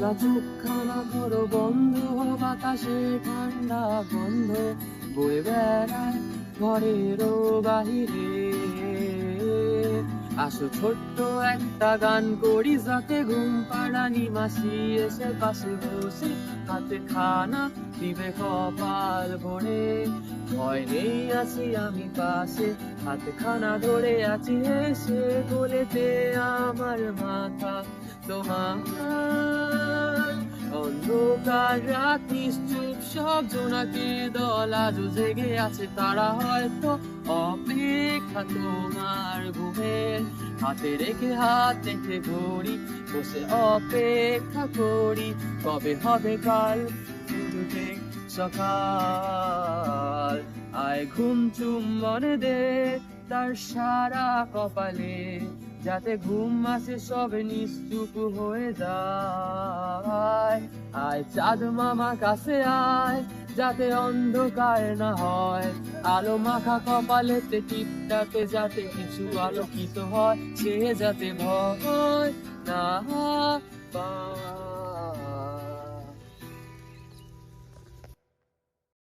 খোলা চোখখানা করো বন্ধ, বাতাসে ঠান্ডা গন্ধ বয়ে বেড়ায় ঘরেরও বাহিরে। আসো ছোট্ট একটা গান করি, যাতে ঘুম পাড়ানি মাসি এসে পাশে বসে হাতে খানা দিবে কপাল ভরে। ভয় নেই আছি আমি পাশে, হাতে খানা ধরে আছি হেসে, কোলেতে আমার মাথা তোমার। অন্ধকার রাত নিশ্চুপ, সব জোনাকে দল আজও জেগে আছে, তারা হয়তো অপেক্ষা তোমার ঘুমের। হাতে রেখে হাত রেখে ঘড়ি, বসে অপেক্ষা করি, কবে হবে কাল উঠে সকাল। আয় ঘুম চুম্বনে দে তার সারা কপালে, যাতে ঘুম আসে সব নিশ্চুপ হয়ে যায়। আয় চাঁদ মামা কাছে আয়, যাতে অন্ধকার না হয়, আলো মাখা কপালেতে টিপটাতে যাতে কিছু আলোকিত হয়, সে যাতে ভয় না পায়।